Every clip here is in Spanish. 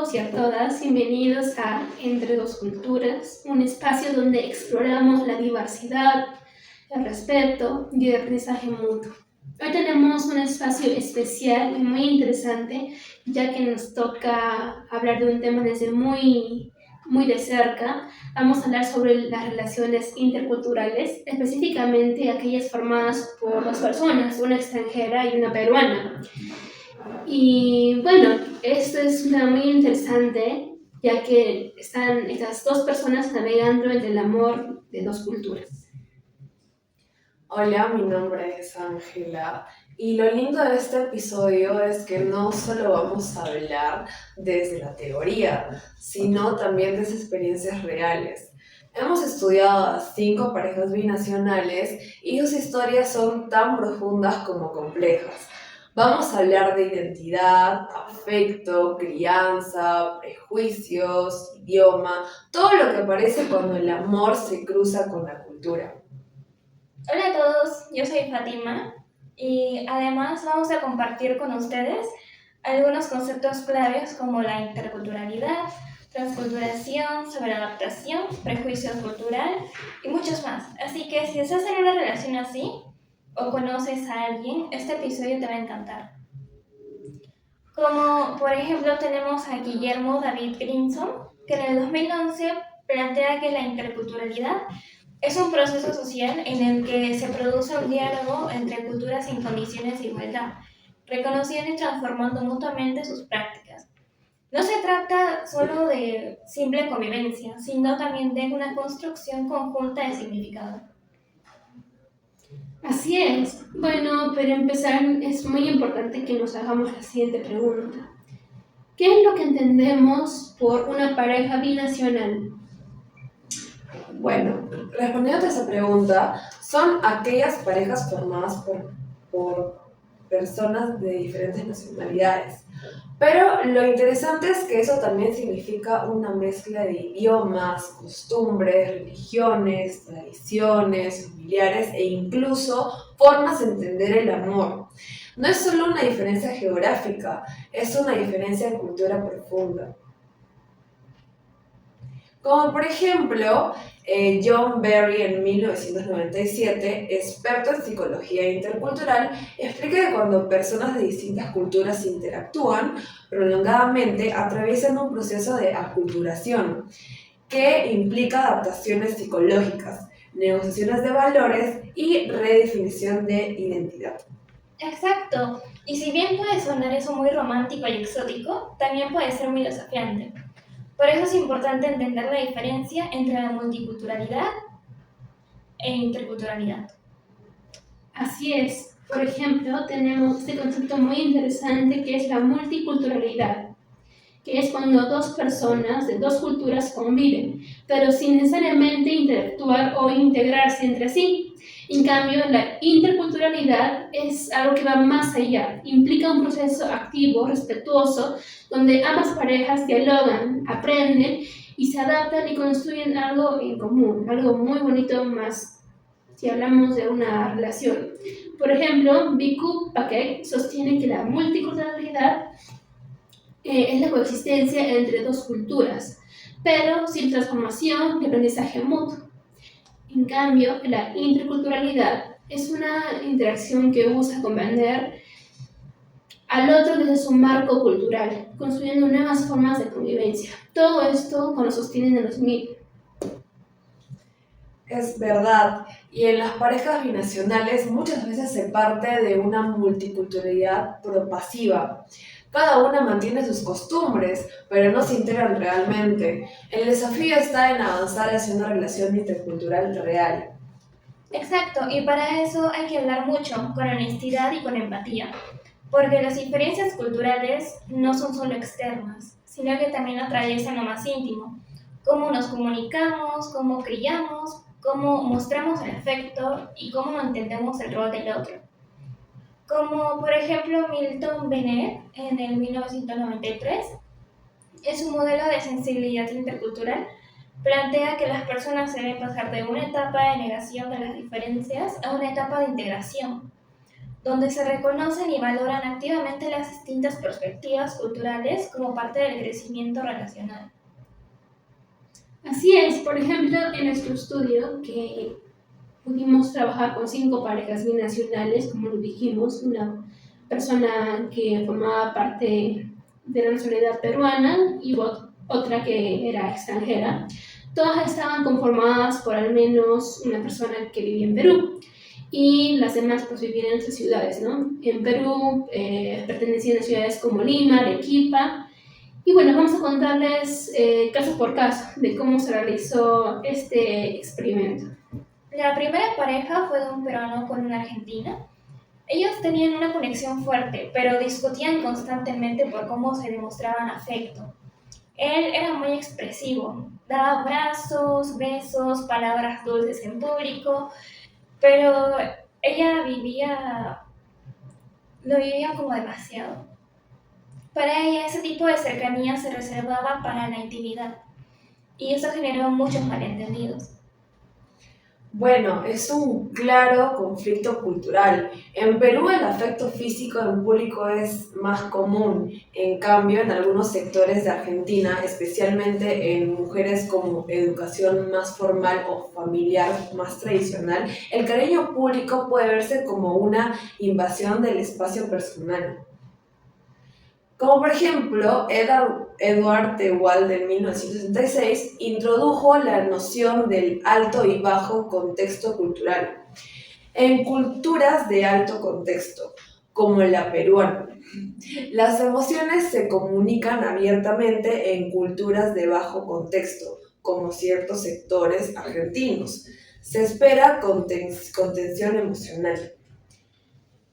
todos y a todas, bienvenidos a Entre Dos Culturas, un espacio donde exploramos la diversidad, el respeto y el aprendizaje mutuo. Hoy tenemos un espacio especial y muy interesante, ya que nos toca hablar de un tema desde muy de cerca. Vamos a hablar sobre las relaciones interculturales, específicamente aquellas formadas por dos personas, una extranjera y una peruana. Y bueno, esto es un tema muy interesante, ya que están estas dos personas navegando entre el amor de dos culturas. Hola, mi nombre es Ángela y lo lindo de este episodio es que no solo vamos a hablar desde la teoría, sino también desde experiencias reales. Hemos estudiado a 5 parejas binacionales y sus historias son tan profundas como complejas. Vamos a hablar de identidad, afecto, crianza, prejuicios, idioma, todo lo que aparece cuando el amor se cruza con la cultura. Hola a todos, yo soy Fátima y además vamos a compartir con ustedes algunos conceptos claves como la interculturalidad, transculturación, sobreadaptación, prejuicio cultural y muchos más. Así que si estás en una relación así o conoces a alguien, este episodio te va a encantar. Como por ejemplo tenemos a Guillermo David Grinson, que en el 2011 plantea que la interculturalidad es un proceso social en el que se produce un diálogo entre culturas en condiciones de igualdad, reconociendo y transformando mutuamente sus prácticas. No se trata solo de simple convivencia, sino también de una construcción conjunta de significado. Así es. Bueno, para empezar es muy importante que nos hagamos la siguiente pregunta. ¿Qué es lo que entendemos por una pareja binacional? Bueno, respondiendo a esa pregunta, son aquellas parejas formadas por personas de diferentes nacionalidades. Pero lo interesante es que eso también significa una mezcla de idiomas, costumbres, religiones, tradiciones, familiares e incluso formas de entender el amor. No es solo una diferencia geográfica, es una diferencia en cultura profunda. Como por ejemplo, John Berry en 1997, experto en psicología intercultural, explica que cuando personas de distintas culturas interactúan prolongadamente, atraviesan un proceso de aculturación que implica adaptaciones psicológicas, negociaciones de valores y redefinición de identidad. Exacto, y si bien puede sonar eso muy romántico y exótico, también puede ser muy desafiante. Por eso es importante entender la diferencia entre la multiculturalidad e interculturalidad. Así es. Por ejemplo, tenemos este concepto muy interesante que es la multiculturalidad, que es cuando dos personas de dos culturas conviven, pero sin necesariamente interactuar o integrarse entre sí. En cambio, la interculturalidad es algo que va más allá, implica un proceso activo, respetuoso, donde ambas parejas dialogan, aprenden y se adaptan y construyen algo en común, algo muy bonito más si hablamos de una relación. Por ejemplo, Bhikkhu Paket sostiene que la multiculturalidad es la coexistencia entre dos culturas, pero sin transformación y aprendizaje mutuo. En cambio, la interculturalidad es una interacción que busca comprender al otro desde su marco cultural, construyendo nuevas formas de convivencia. Todo esto con lo sostienen de los mil. Es verdad, y en las parejas binacionales muchas veces se parte de una multiculturalidad propasiva. Cada una mantiene sus costumbres, pero no se integran realmente. El desafío está en avanzar hacia una relación intercultural real. Exacto, y para eso hay que hablar mucho, con honestidad y con empatía, porque las diferencias culturales no son solo externas, sino que también atraviesan lo más íntimo, cómo nos comunicamos, cómo criamos, cómo mostramos el afecto y cómo entendemos el rol del otro. Como por ejemplo Milton Bennett en el 1993, en su modelo de sensibilidad intercultural, plantea que las personas deben pasar de una etapa de negación de las diferencias a una etapa de integración, donde se reconocen y valoran activamente las distintas perspectivas culturales como parte del crecimiento relacional. Así es, por ejemplo, en nuestro estudio que pudimos trabajar con 5 parejas binacionales, como lo dijimos, una persona que formaba parte de la nacionalidad peruana y otra que era extranjera. Todas estaban conformadas por al menos una persona que vivía en Perú y las demás pues vivían en sus ciudades, ¿no? En Perú pertenecían a ciudades como Lima, Arequipa. Y bueno, vamos a contarles caso por caso de cómo se realizó este experimento. La primera pareja fue de un peruano con una argentina. Ellos tenían una conexión fuerte, pero discutían constantemente por cómo se demostraban afecto. Él era muy expresivo, daba abrazos, besos, palabras dulces en público, pero ella lo vivía como demasiado. Para ella ese tipo de cercanía se reservaba para la intimidad y eso generó muchos malentendidos. Bueno, es un claro conflicto cultural. En Perú el afecto físico en público es más común. En cambio, en algunos sectores de Argentina, especialmente en mujeres con educación más formal o familiar más tradicional, el cariño público puede verse como una invasión del espacio personal. Como por ejemplo, Edward Tehual de 1966 introdujo la noción del alto y bajo contexto cultural en culturas de alto contexto, como la peruana. Las emociones se comunican abiertamente en culturas de bajo contexto, como ciertos sectores argentinos. Se espera contención emocional.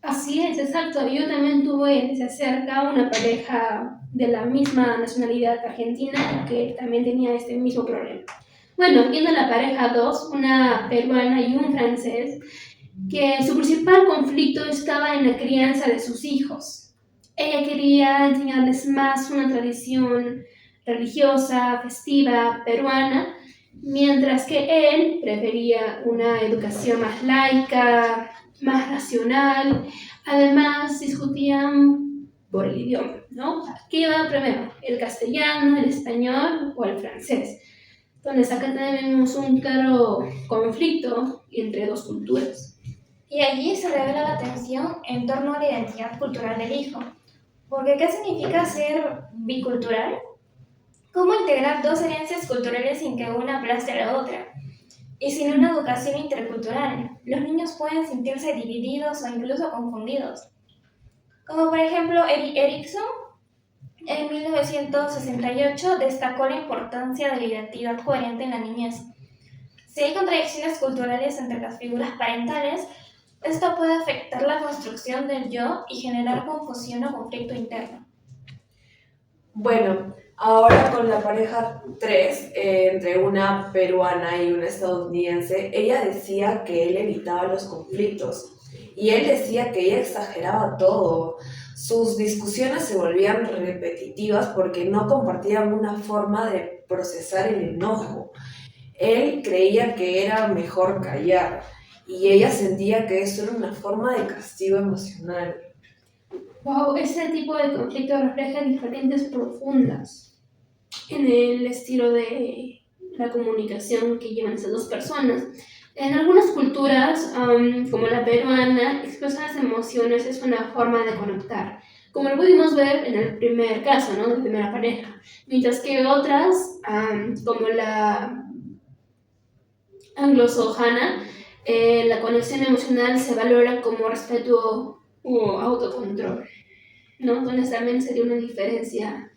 Así es, exacto. Yo también tuve desde cerca una pareja de la misma nacionalidad argentina que también tenía este mismo problema. Bueno, viendo la pareja 2, una peruana y un francés, que su principal conflicto estaba en la crianza de sus hijos. Ella quería enseñarles más una tradición religiosa, festiva, peruana, mientras que él prefería una educación más laica, más racional. Además, discutían por el idioma, ¿no? ¿Qué iba primero? ¿El castellano, el español o el francés? Entonces, acá tenemos un claro conflicto entre dos culturas. Y allí se revela la tensión en torno a la identidad cultural del hijo. Porque ¿qué significa ser bicultural? ¿Cómo integrar dos herencias culturales sin que una aplaste a la otra? Y sin una educación intercultural, los niños pueden sentirse divididos o incluso confundidos. Como por ejemplo Erik Erikson, en 1968 destacó la importancia de la identidad coherente en la niñez. Si hay contradicciones culturales entre las figuras parentales, esto puede afectar la construcción del yo y generar confusión o conflicto interno. Bueno, ahora con la pareja 3, entre una peruana y una estadounidense, ella decía que él evitaba los conflictos y él decía que ella exageraba todo. Sus discusiones se volvían repetitivas porque no compartían una forma de procesar el enojo. Él creía que era mejor callar y ella sentía que eso era una forma de castigo emocional. Wow, ese tipo de conflicto refleja diferentes profundas en el estilo de la comunicación que llevan esas dos personas. En algunas culturas, como la peruana, expresar las emociones es una forma de conectar, como lo pudimos ver en el primer caso, ¿no? De primera pareja. Mientras que otras, como la anglosajona, la conexión emocional se valora como respeto o autocontrol, ¿no? Entonces también sería una diferencia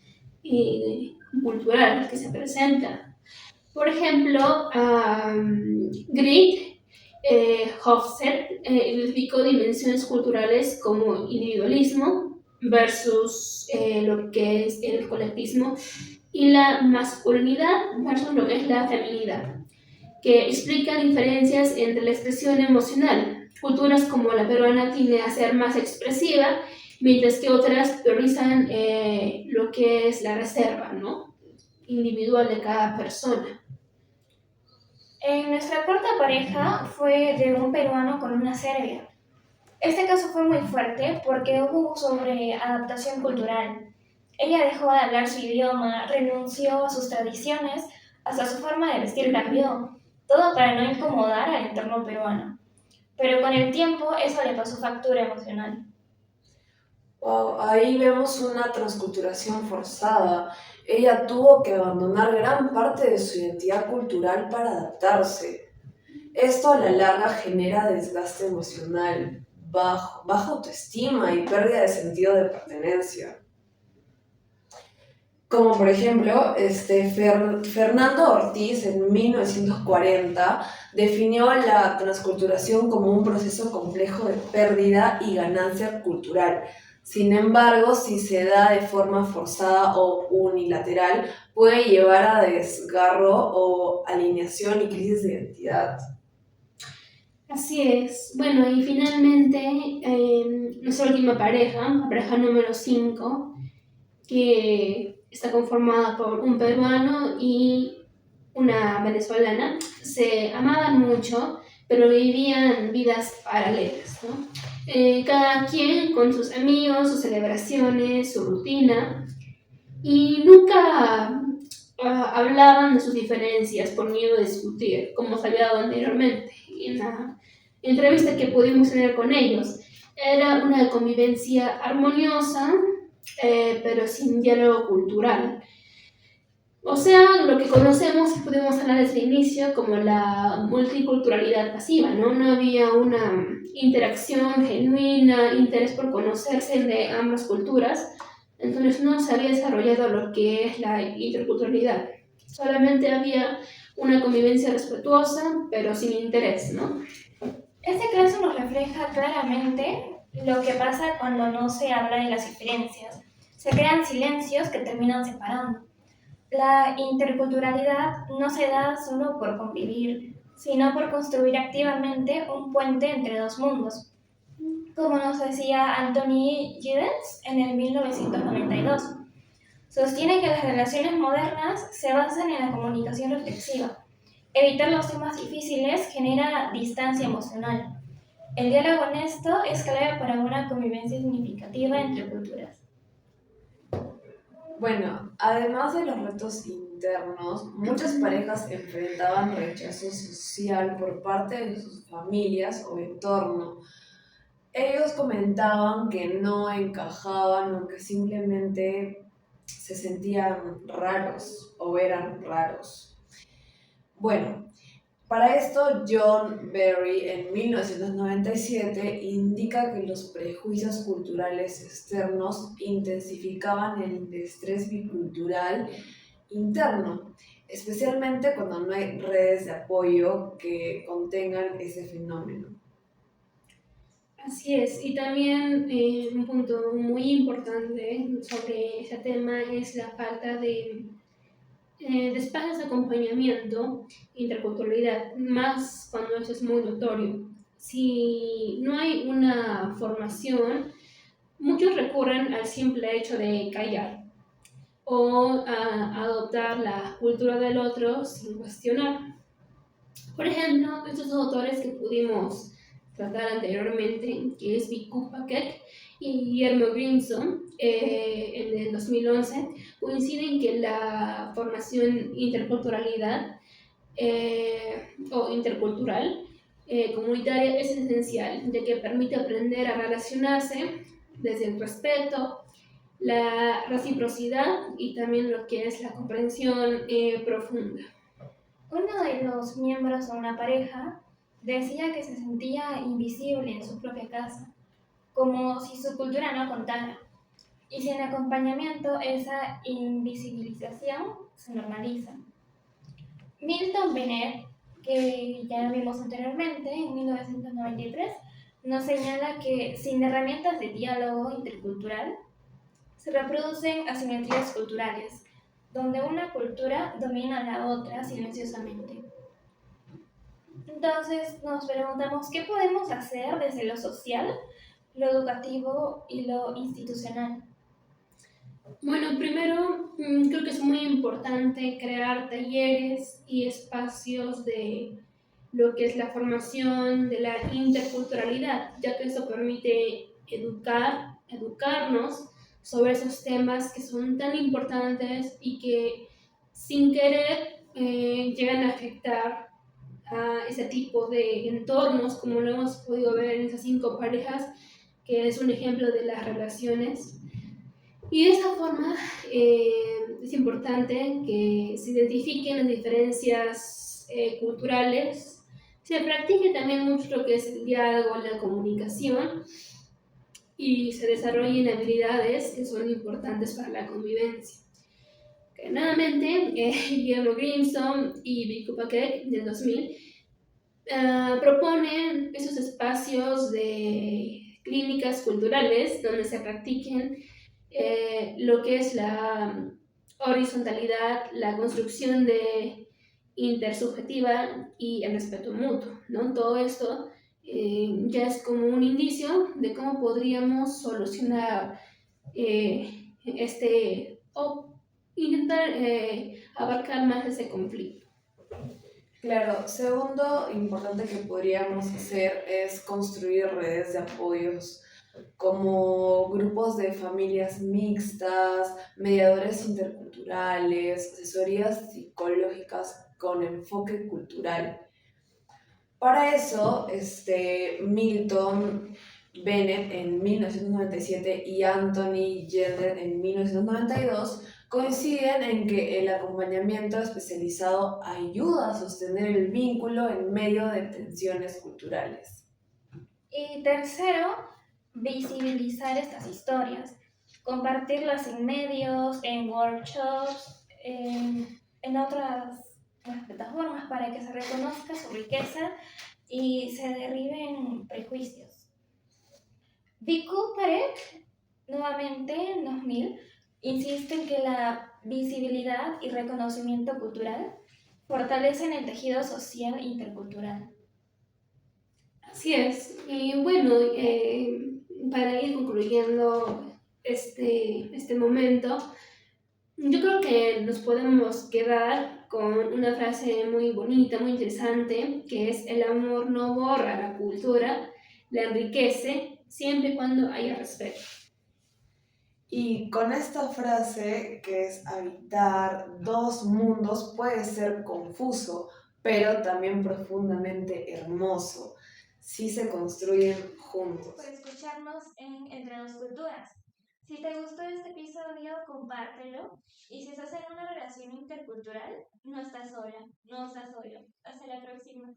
cultural que se presenta. Por ejemplo, Grieg Hofstede explicó dimensiones culturales como individualismo versus lo que es el colectivismo y la masculinidad versus lo que es la feminidad, que explica diferencias entre la expresión emocional. Culturas como la peruana tiende a ser más expresiva, mientras que otras priorizan lo que es la reserva, ¿no? Individual de cada persona. En nuestra cuarta pareja fue de un peruano con una serbia. Este caso fue muy fuerte porque hubo sobreadaptación cultural. Ella dejó de hablar su idioma, renunció a sus tradiciones, hasta su forma de vestir cambió, todo para no incomodar al entorno peruano. Pero con el tiempo eso le pasó factura emocional. Wow, ahí vemos una transculturación forzada. Ella tuvo que abandonar gran parte de su identidad cultural para adaptarse. Esto a la larga genera desgaste emocional, baja autoestima y pérdida de sentido de pertenencia. Como por ejemplo, Fernando Ortiz en 1940 definió la transculturación como un proceso complejo de pérdida y ganancia cultural. Sin embargo, si se da de forma forzada o unilateral, puede llevar a desgarro o alineación y crisis de identidad. Así es. Bueno, y finalmente, nuestra última pareja, la pareja número 5, que está conformada por un peruano y una venezolana, se amaban mucho, pero vivían vidas paralelas, ¿no? Cada quien con sus amigos, sus celebraciones, su rutina, y nunca hablaban de sus diferencias por miedo a discutir, como se había dado anteriormente en la entrevista que pudimos tener con ellos. Era una convivencia armoniosa, pero sin diálogo cultural. O sea, lo que conocemos, pudimos hablar desde el inicio, como la multiculturalidad pasiva, ¿no? No había una interacción genuina, interés por conocerse de ambas culturas, entonces no se había desarrollado lo que es la interculturalidad. Solamente había una convivencia respetuosa, pero sin interés, ¿no? Este caso nos refleja claramente lo que pasa cuando no se habla de las diferencias. Se crean silencios que terminan separando. La interculturalidad no se da solo por convivir, sino por construir activamente un puente entre dos mundos, como nos decía Anthony Giddens en el 1992. Sostiene que las relaciones modernas se basan en la comunicación reflexiva. Evitar los temas difíciles genera distancia emocional. El diálogo honesto es clave para una convivencia significativa entre culturas. Bueno, además de los retos internos, muchas parejas enfrentaban rechazo social por parte de sus familias o entorno. Ellos comentaban que no encajaban o que simplemente se sentían raros o eran raros. Bueno, para esto John Berry en 1997 indica que los prejuicios culturales externos intensificaban el estrés bicultural interno, especialmente cuando no hay redes de apoyo que contengan ese fenómeno. Así es, y también un punto muy importante sobre ese tema es la falta de espacios de acompañamiento, interculturalidad, más cuando eso es muy notorio. Si no hay una formación, muchos recurren al simple hecho de callar o a adoptar la cultura del otro sin cuestionar. Por ejemplo, estos dos autores que pudimos tratar anteriormente, que es Viku Paquet y Guillermo Grimson, en el 2011, coinciden que la formación interculturalidad o intercultural comunitaria es esencial, de que permite aprender a relacionarse desde el respeto, la reciprocidad y también lo que es la comprensión profunda. Uno de los miembros de una pareja decía que se sentía invisible en su propia casa, como si su cultura no contara. Y sin acompañamiento, esa invisibilización se normaliza. Milton Bennett, que ya vimos anteriormente, en 1993, nos señala que sin herramientas de diálogo intercultural se reproducen asimetrías culturales, donde una cultura domina a la otra silenciosamente. Entonces nos preguntamos qué podemos hacer desde lo social, lo educativo y lo institucional. Bueno, primero creo que es muy importante crear talleres y espacios de lo que es la formación de la interculturalidad, ya que eso permite educarnos sobre esos temas que son tan importantes y que sin querer llegan a afectar a ese tipo de entornos, como lo hemos podido ver en esas 5 parejas, que es un ejemplo de las relaciones. Y de esta forma es importante que se identifiquen las diferencias culturales, se practique también mucho lo que es el diálogo, la comunicación y se desarrollen habilidades que son importantes para la convivencia. Que nuevamente, Guillermo Grimson y Vico Paquet del 2000 proponen esos espacios de clínicas culturales donde se practiquen lo que es la horizontalidad, la construcción de intersubjetiva y el respeto mutuo, ¿no? Todo esto ya es como un indicio de cómo podríamos solucionar o intentar abarcar más ese conflicto. Claro, segundo importante que podríamos hacer es construir redes de apoyos como grupos de familias mixtas, mediadores interculturales, asesorías psicológicas con enfoque cultural. Para eso, Milton Bennett en 1997 y Anthony Gender en 1992 coinciden en que el acompañamiento especializado ayuda a sostener el vínculo en medio de tensiones culturales. Y tercero, visibilizar estas historias, compartirlas en medios, en workshops, en otras plataformas para que se reconozca su riqueza y se derriben prejuicios. Viku Parekh, nuevamente en 2000, insiste en que la visibilidad y reconocimiento cultural fortalecen el tejido social intercultural. Así es. Y bueno, para ir concluyendo este momento, yo creo que nos podemos quedar con una frase muy bonita, muy interesante, que es: el amor no borra la cultura, la enriquece siempre y cuando haya respeto. Y con esta frase, que es habitar dos mundos, puede ser confuso, pero también profundamente hermoso, si se construyen juntos. Por escucharnos en Entre Dos Culturas. Si te gustó este episodio, compártelo. Y si estás en una relación intercultural, no estás sola, no estás solo. Hasta la próxima.